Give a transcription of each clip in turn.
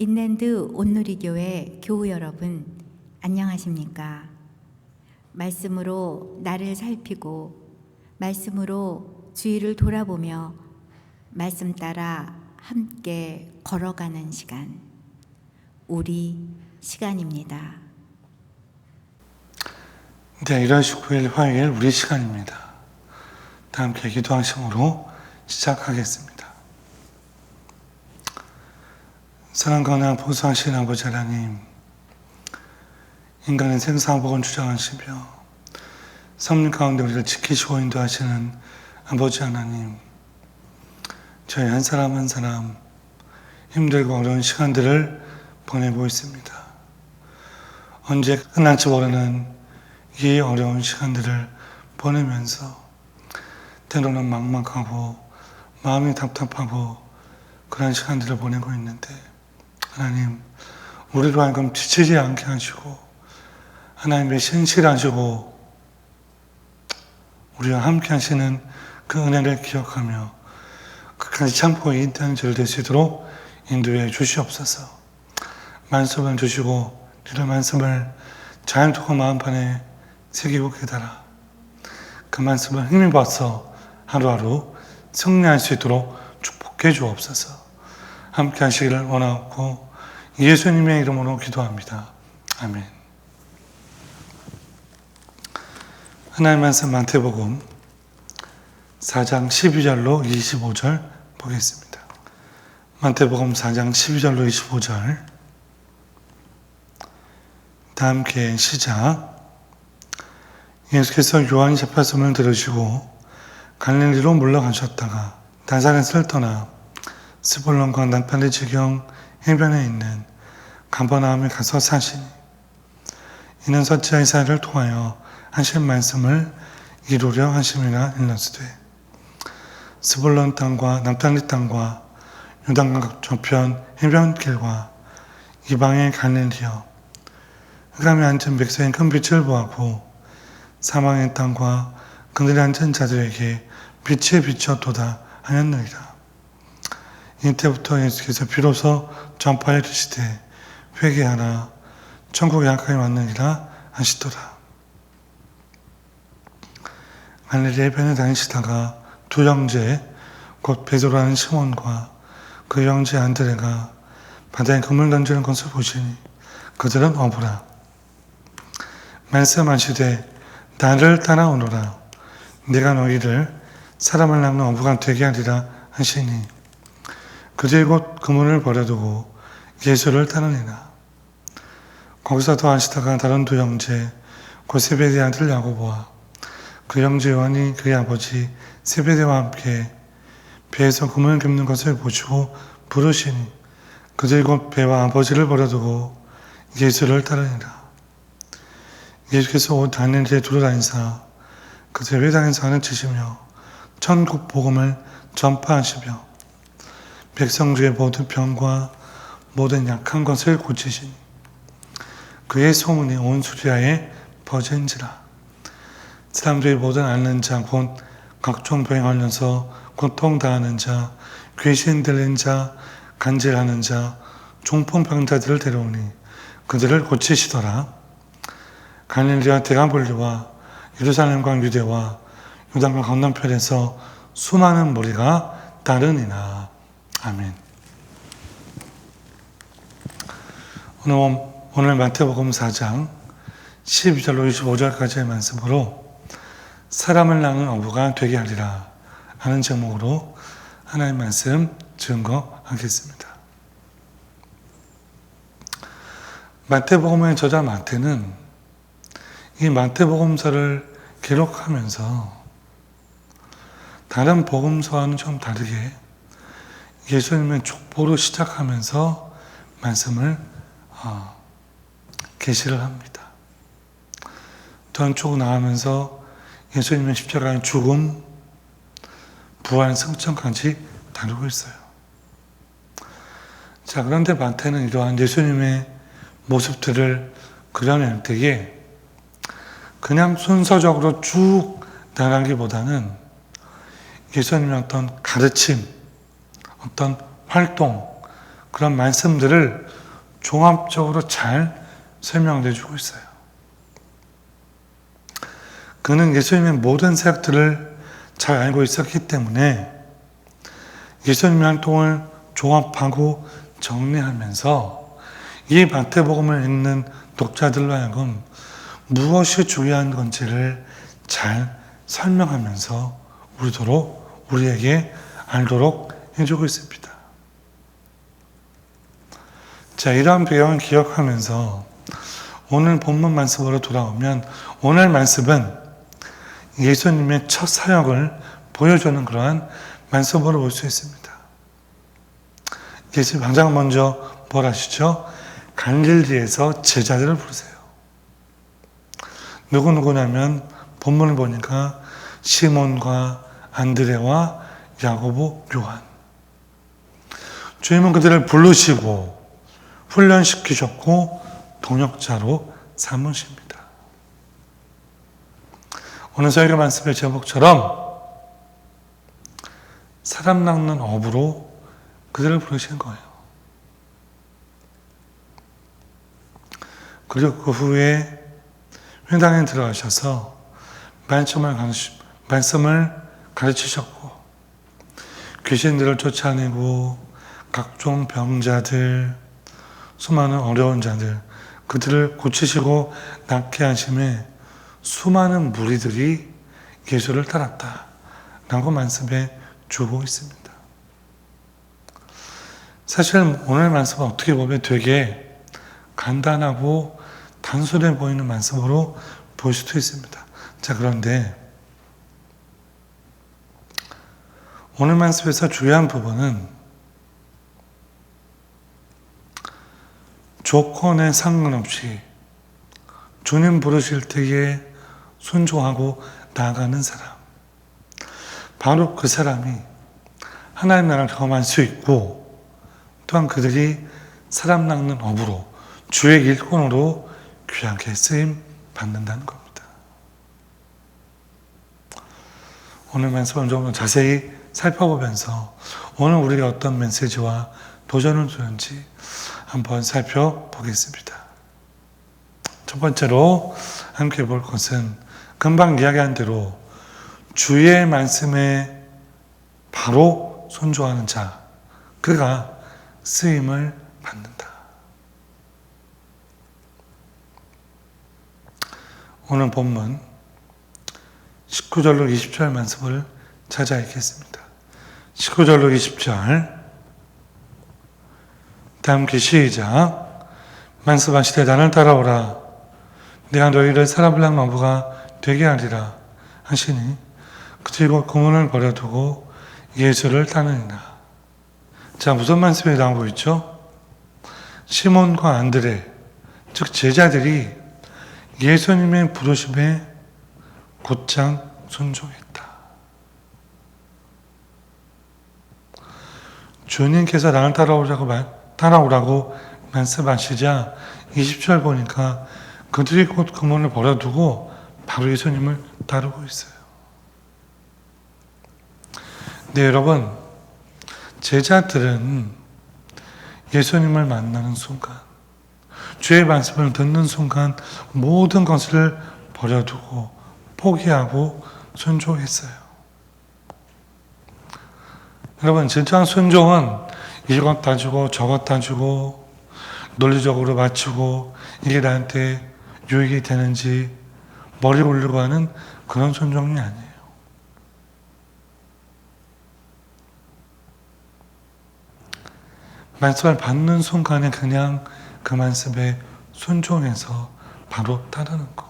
인랜드 온누리교회 교우 여러분, 안녕하십니까? 말씀으로 나를 살피고 말씀으로 주위를 돌아보며 말씀 따라 함께 걸어가는 시간, 우리 시간입니다. 네, 1월 19일 화요일 우리 시간입니다. 다 함께 기도하심으로 시작하겠습니다. 사랑과 보수하신 아버지 하나님, 인간의 생사복을 주장하시며 성령 가운데 우리를 지키시고 인도하시는 아버지 하나님, 저희 한 사람 한 사람 힘들고 어려운 시간들을 보내고 있습니다. 언제 끝날지 모르는 이 어려운 시간들을 보내면서 때로는 막막하고 마음이 답답하고 그런 시간들을 보내고 있는데, 하나님, 우리로 하여금 지치지 않게 하시고 하나님의 신실하시고 우리와 함께 하시는 그 은혜를 기억하며 끝까지 참고 인내하는 저를 될 수 있도록 인도해 주시옵소서. 말씀을 주시고 우리의 말씀을 잘 듣고 마음판에 새기고 깨달아 그 말씀을 힘입어서 하루하루 승리할 수 있도록 축복해 주옵소서. 함께 하시기를 원하고 예수님의 이름으로 기도합니다. 아멘. 하나님의 말씀 마태복음 4장 12절로 25절 보겠습니다. 마태복음 4장 12절로 25절 다 함께 시작. 예수께서 요한이 잡혔음을 들으시고 갈릴리로 물러가셨다가 나사렛을 떠나 스불론과 납달리 지경 해변에 있는 가버나움에 가서 사시니, 이는 선지자 이사야를 통하여 하신 말씀을 이루려 하심이라 일렀으되, 스불론 땅과 납달리 땅과 요단강 저편 해변길과 이방의 갈릴리여, 흑암에 앉은 백성의 큰 빛을 보았고 사망의 땅과 그들이 앉은 자들에게 빛이 비쳤도다 하였느니라. 이때부터 예수께서 비로소 전파해 이르시되 회개하라, 천국이 가까이 왔느니라 하시더라. 갈릴리 해변에 다니시다가 두 형제 곧 베드로라는 시몬과 그 형제 안드레가 바다에 그물 던지는 것을 보시니 그들은 어부라. 말씀하시되 나를 따라오너라, 내가 너희를 사람을 낚는 어부가 되게 하리라 하시니, 그들이 곧 그물을 버려두고 예수를 따르니라. 거기서 더 하시다가 다른 두 형제 곧 세베대의 아들 야고보와 그 형제 요한이 그의 아버지 세베대와 함께 배에서 그물을 깁는 것을 보시고 부르시니, 그들이 곧 배와 아버지를 버려두고 예수를 따르니라. 예수께서 온 갈릴리에 두루다니사 그들 회당에서 하는 치시며 천국 복음을 전파하시며 백성 중의 모든 병과 모든 약한 것을 고치시니, 그의 소문이 온 수리아에 퍼진지라. 사람들이 모든 앓는 자 곧 각종 병에 걸려서 고통당하는 자, 귀신 들린 자, 간질하는 자, 중풍병자들을 데려오니 그들을 고치시더라. 갈릴리와 데가볼리와 예루살렘과 유대와 요단강 건너편에서 수많은 무리가 따르니라. 아멘. 오늘 마태복음 4장 12절로 25절까지의 말씀으로 사람을 낚는 어부가 되게 하리라 하는 제목으로 하나님의 말씀 증거하겠습니다. 마태복음의 저자 마태는 이 마태복음서를 기록하면서 다른 복음서와는 좀 다르게 예수님의 족보로 시작하면서 말씀을 계시를 합니다. 또 쭉 나가면서 예수님의 십자가의 죽음, 부활, 승천까지 다루고 있어요. 자, 그런데 마태는 이러한 예수님의 모습들을 그려낼 때에 그냥 순서적으로 쭉 나가기보다는 예수님의 어떤 가르침, 어떤 활동, 그런 말씀들을 종합적으로 잘 설명해 주고 있어요. 그는 예수님의 모든 사역들을 잘 알고 있었기 때문에 예수님의 활동을 종합하고 정리하면서 이 마태복음을 읽는 독자들로 하여금 무엇이 중요한 건지를 잘 설명하면서 우리에게 알도록 해주고 있습니다. 자, 이러한 배경을 기억하면서 오늘 본문 말씀으로 돌아오면 오늘 말씀은 예수님의 첫 사역을 보여주는 그러한 말씀으로 볼 수 있습니다. 예수님 당장 먼저 뭘 하시죠? 갈릴리에서 제자들을 부르세요. 누구냐면 본문을 보니까 시몬과 안드레와 야고보, 요한. 주님은 그들을 부르시고 훈련시키셨고 동역자로 삼으십니다. 오늘 설교 말씀의 제목처럼 사람 낚는 업으로 그들을 부르신 거예요. 그리고 그 후에 회당에 들어가셔서 말씀을 가르치셨고 귀신들을 쫓아내고 각종 병자들, 수많은 어려운 자들, 그들을 고치시고 낫게 하심에 수많은 무리들이 예수를 따랐다라고 말씀해 주고 있습니다. 사실 오늘 말씀은 어떻게 보면 되게 간단하고 단순해 보이는 말씀으로 볼 수도 있습니다. 자, 그런데 오늘 말씀에서 중요한 부분은 조건에 상관없이 주님 부르실 때에 순종하고 나아가는 사람, 바로 그 사람이 하나님 나라를 경험할 수 있고 또한 그들이 사람 낚는 업으로 주의 일꾼으로 귀하게 쓰임 받는다는 겁니다. 오늘 말씀을 좀 자세히 살펴보면서 오늘 우리가 어떤 메시지와 도전을 주는지 한번 살펴보겠습니다. 첫 번째로 함께 볼 것은 금방 이야기한 대로 주의 말씀에 바로 순종하는 자, 그가 쓰임을 받는다. 오늘 본문 19절로 20절 말씀을 찾아 읽겠습니다. 19절로 20절 다 함께 시작. 말씀하시되 나를 따라오라. 내가 너희를 사람을 낚는 어부가 되게 하리라 하시니 그리고 고문을 버려두고 예수를 따르니라. 자, 무슨 말씀이 나오고 있죠? 시몬과 안드레, 즉 제자들이 예수님의 부르심에 곧장 순종했다. 주님께서 나를 따라오라고 말씀하시자 20절 보니까 그들이 곧 고문을 버려두고 바로 예수님을 따르고 있어요. 네, 여러분, 제자들은 예수님을 만나는 순간, 주의 말씀을 듣는 순간 모든 것을 버려두고 포기하고 순종했어요. 여러분, 진짜 순종은 이것 다 주고 저것 다 주고 논리적으로 맞추고 이게 나한테 유익이 되는지 머리 굴리고 하는 그런 순종이 아니에요. 말씀을 받는 순간에 그냥 그 말씀에 순종해서 바로 따르는 것,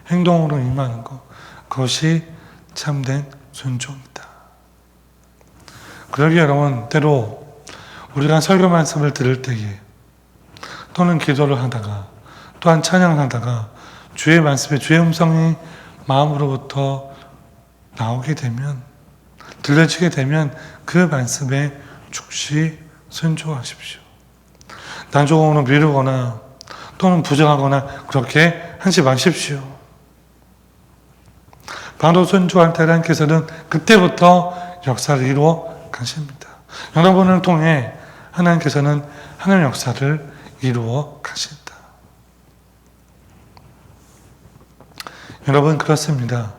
행동으로 임하는 것, 그것이 참된 순종이다. 그러기에 여러분, 때로 우리가 설교 말씀을 들을 때에 또는 기도를 하다가 또한 찬양을 하다가 주의 말씀에 주의 음성이 마음으로부터 나오게 되면, 들려지게 되면 그 말씀에 즉시 순종하십시오. 단조공으로 미루거나 또는 부정하거나 그렇게 하지 마십시오. 바로 순종할 때 하나님께서는 그때부터 역사를 이루어 가십니다. 여러분을 통해 하나님께서는 하나님의 역사를 이루어 가신다. 여러분, 그렇습니다.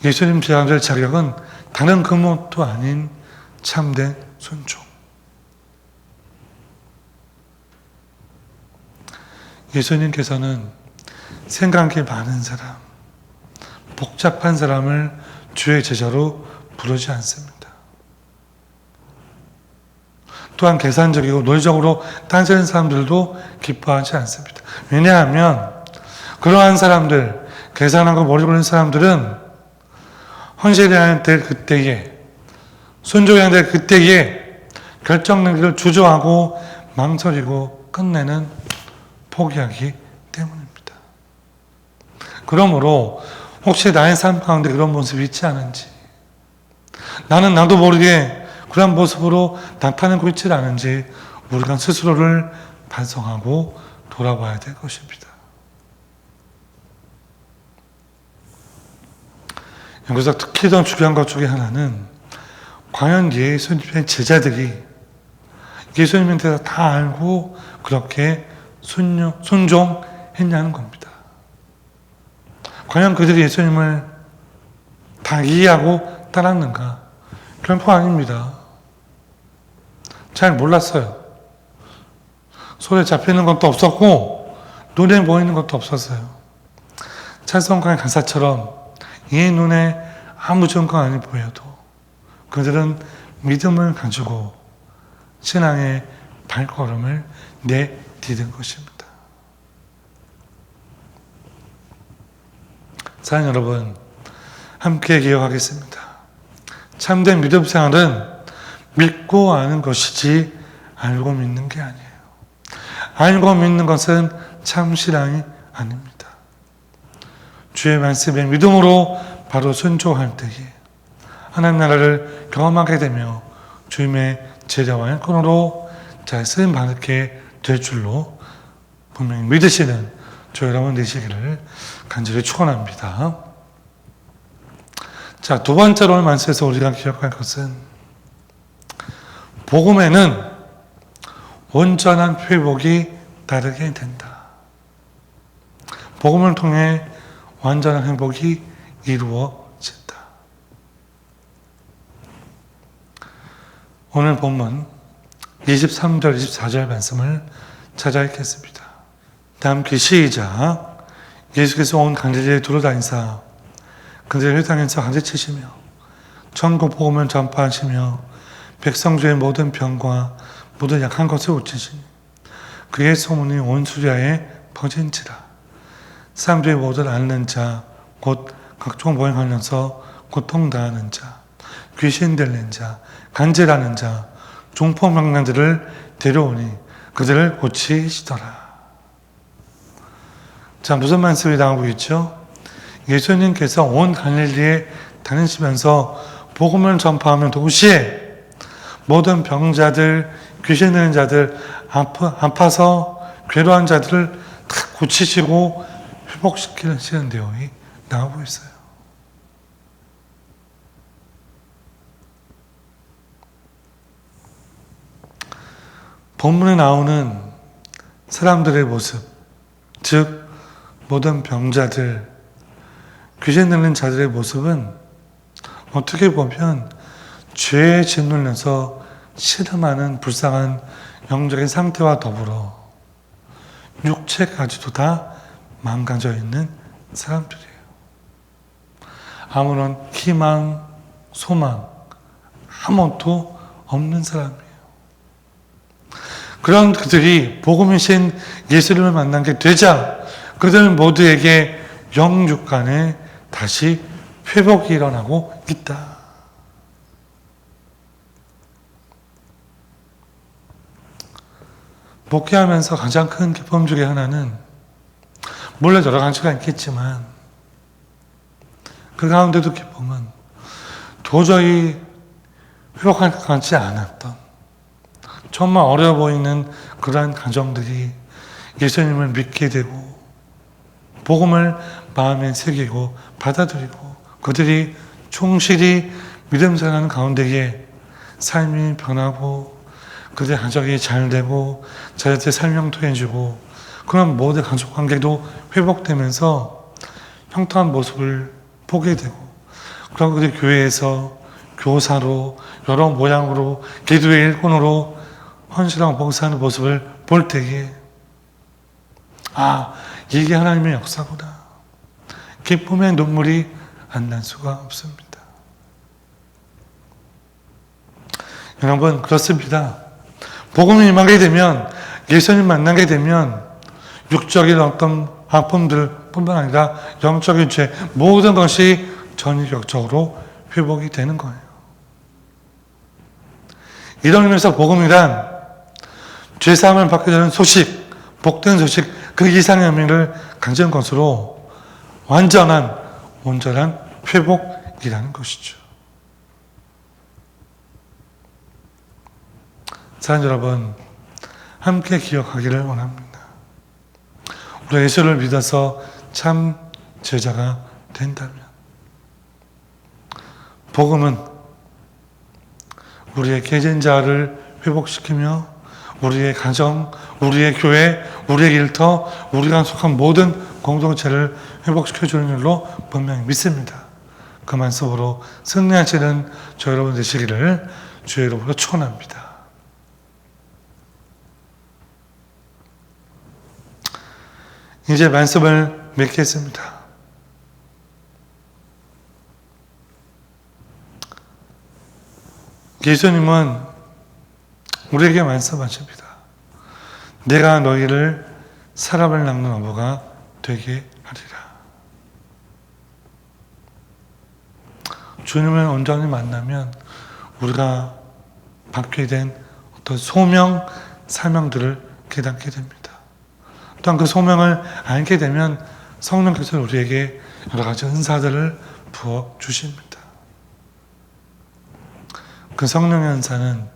예수님 제자들 자격은 다른 그 무엇도 아닌 참된 순종. 예수님께서는 생각이 많은 사람, 복잡한 사람을 주의 제자로 부르지 않습니다. 또한 계산적이고 논리적으로 따지는 사람들도 기뻐하지 않습니다. 왜냐하면 그러한 사람들, 계산하고 머리 굴리는 사람들은 헌신해야 될 그때에, 순종해야 될 그때에 결정력을 주저하고 망설이고 끝내는 포기하기 때문입니다. 그러므로 혹시 나의 삶 가운데 그런 모습이 있지 않은지, 나는 나도 모르게 그런 모습으로 나타내고 있지 않은지 우리가 스스로를 반성하고 돌아봐야 될 것입니다. 여기서 특히 더 중요한 것 중에 하나는 과연 예수님의 제자들이 예수님에 대해서 다 알고 그렇게 순종했냐는 겁니다. 과연 그들이 예수님을 다 이해하고 따랐는가? 결코 아닙니다. 잘 몰랐어요. 손에 잡히는 것도 없었고 눈에 보이는 것도 없었어요. 찰성강의 가사처럼 이 눈에 아무 증거 아니 보여도 그들은 믿음을 가지고 신앙의 발걸음을 내디딘 것입니다. 사랑하는 여러분, 함께 기억하겠습니다. 참된 믿음 생활은 믿고 아는 것이지 알고 믿는 게 아니에요. 알고 믿는 것은 참 신앙이 아닙니다. 주의 말씀에 믿음으로 바로 순종할 때에 하나님 나라를 경험하게 되며 주님의 제자와 일꾼으로 잘 쓰임 받게 될 줄로 분명히 믿으시는 저 여러분 되시기를 간절히 축원합니다. 자, 두 번째로 오늘 말씀에서 우리가 기억할 것은 복음에는 온전한 회복이 따르게 된다. 복음을 통해 완전한 회복이 이루어진다. 오늘 본문 23절, 24절 말씀을 찾아 읽겠습니다. 다 함께 시작. 예수께서 온 갈릴리에 두루다니사 그들의 회당에서 가르치시며 천국 복음을 전파하시며 백성 중의 모든 병과 모든 약한 것을 고치시니 그의 소문이 온 수리아에 퍼진지라. 사람들이 모든 앓는 자, 곧 각종 보행하면서 고통당하는 자, 귀신 들린 자, 간질하는 자, 중풍병자들을 데려오니 그들을 고치시더라. 자, 무슨 말씀이 나오고 있죠? 예수님께서 온 갈릴리에 다니시면서 복음을 전파하면 동시에 모든 병자들, 귀신 들린 자들, 아파서 괴로운 자들을 다 고치시고 회복시키는 내용이 나오고 있어요. 본문에 나오는 사람들의 모습, 즉 모든 병자들, 귀신 들린 자들의 모습은 어떻게 보면 죄에 짓눌려서 신음하는 불쌍한 영적인 상태와 더불어 육체까지도 다 망가져 있는 사람들이에요. 아무런 희망, 소망, 아무것도 없는 사람이에요. 그런 그들이 복음이신 예수님을 만난 게 되자 그들 모두에게 영육간에 다시 회복이 일어나고 있다. 목회하면서 가장 큰 기쁨 중에 하나는 물론 여러 가지가 있겠지만 그 가운데도 기쁨은 도저히 회복할 것 같지 않았던 정말 어려워 보이는 그러한 가정들이 예수님을 믿게 되고 복음을 마음에 새기고 받아들이고 그들이 충실히 믿음 생활하는 가운데에 삶이 변하고 그들의 가족이 잘 되고 자녀들 설명도 해주고 그런 모든 가족 관계도 회복되면서 형통한 모습을 보게 되고 그런 그들이 교회에서 교사로 여러 모양으로 기도의 일꾼으로 헌신하고 봉사하는 모습을 볼 때에 이게 하나님의 역사구나. 기쁨의 눈물이 안 날 수가 없습니다. 여러분 그렇습니다. 복음이 임하게 되면 예수님 만나게 되면 육적인 어떤 아픔들 뿐만 아니라 영적인 죄 모든 것이 전격적으로 회복이 되는 거예요. 이런 의미에서 복음이란 죄사함을 받게 되는 소식, 복된 소식 그 이상의 의미를 가진 것으로 완전한 온전한 회복이라는 것이죠. 사랑하는 여러분, 함께 기억하기를 원합니다. 우리 예수를 믿어서 참 제자가 된다면 복음은 우리의 깨진 자를 회복시키며 우리의 가정, 우리의 교회, 우리의 일터, 우리가 속한 모든 공동체를 회복시켜주는 일로 분명히 믿습니다. 그 말씀으로 승리하시는 저 여러분 되시기를 주의 이름으로 축원합니다. 이제 말씀을 맺겠습니다. 예수님은 우리에게 말씀하십니다. 내가 너희를 사람을 낚는 어부가 되게 하리라. 주님을 온전히 만나면 우리가 받게 된 어떤 소명, 사명들을 깨닫게 됩니다. 또한 그 소명을 알게 되면 성령께서 우리에게 여러 가지 은사들을 부어 주십니다. 그 성령의 은사는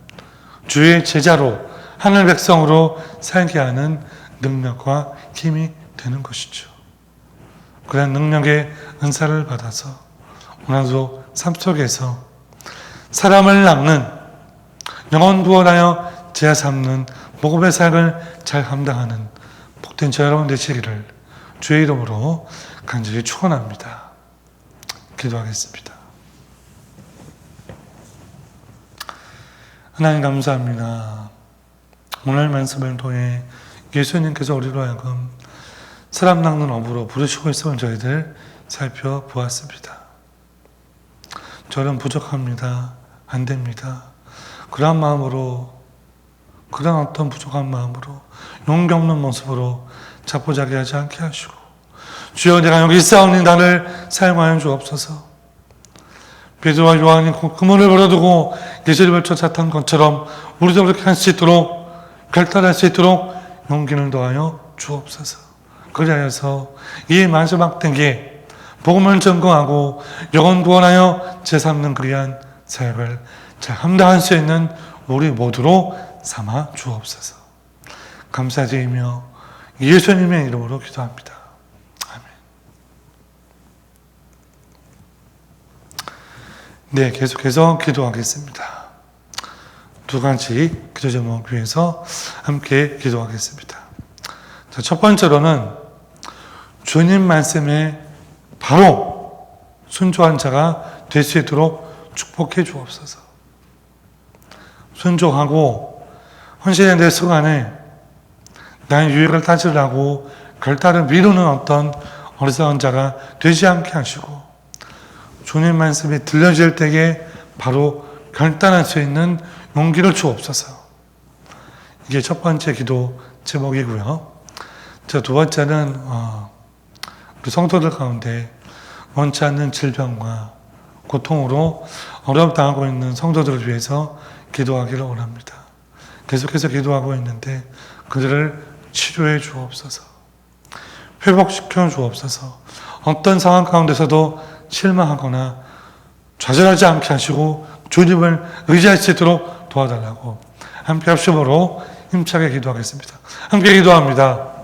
주의 제자로 하늘 백성으로 살게 하는 능력과 힘이 되는 것이죠. 그런 능력의 은사를 받아서 오늘도 삶 속에서 사람을 낚는 영혼 구원하여 제자 삼는 복음의 삶을 잘 감당하는 복된 저 여러분 되시기를 주의 이름으로 간절히 축원합니다. 기도하겠습니다. 하나님 감사합니다. 오늘 말씀을 통해 예수님께서 우리로 하여금 사람 낚는 어부로 부르시고 있음을 저희들 살펴보았습니다. 저는 부족합니다. 안 됩니다. 그런 마음으로, 그런 어떤 부족한 마음으로 용기 없는 모습으로 자포자기하지 않게 하시고 주여 내가 여기 있사오니 나를 사용하여 주옵소서. 베드로와 요한이 그물을 벌어두고 예수님을 쫓았던 것처럼 우리도 그렇게 할 수 있도록 결단할 수 있도록 용기를 더하여 주옵소서. 그리하여서 이 마지막 때에 복음을 전공하고 영혼 구원하여 제삼는 그리한 사역을 잘 감당할 수 있는 우리 모두로 삼아 주옵소서. 감사드리며 예수님의 이름으로 기도합니다. 아멘. 네, 계속해서 기도하겠습니다. 두 가지 기도 제목 위해서 함께 기도하겠습니다. 자, 첫 번째로는 주님 말씀에 바로 순종한 자가 될 수 있도록 축복해 주옵소서. 순종하고 헌신에 대해 순간에 나의 유익을 따지려고 결단을 미루는 어떤 어리석은 자가 되지 않게 하시고 주님 말씀이 들려질 때에 바로 결단할 수 있는 용기를 주옵소서. 이게 첫 번째 기도 제목이고요. 두 번째는 우리 성도들 가운데 원치 않는 질병과 고통으로 어려움당하고 있는 성도들을 위해서 기도하기를 원합니다. 계속해서 기도하고 있는데 그들을 치료해 주옵소서. 회복시켜 주옵소서. 어떤 상황 가운데서도 실망하거나 좌절하지 않게 하시고 주님을 의지할 수 있도록 도와달라고 함께 합심으로 힘차게 기도하겠습니다. 함께 기도합니다.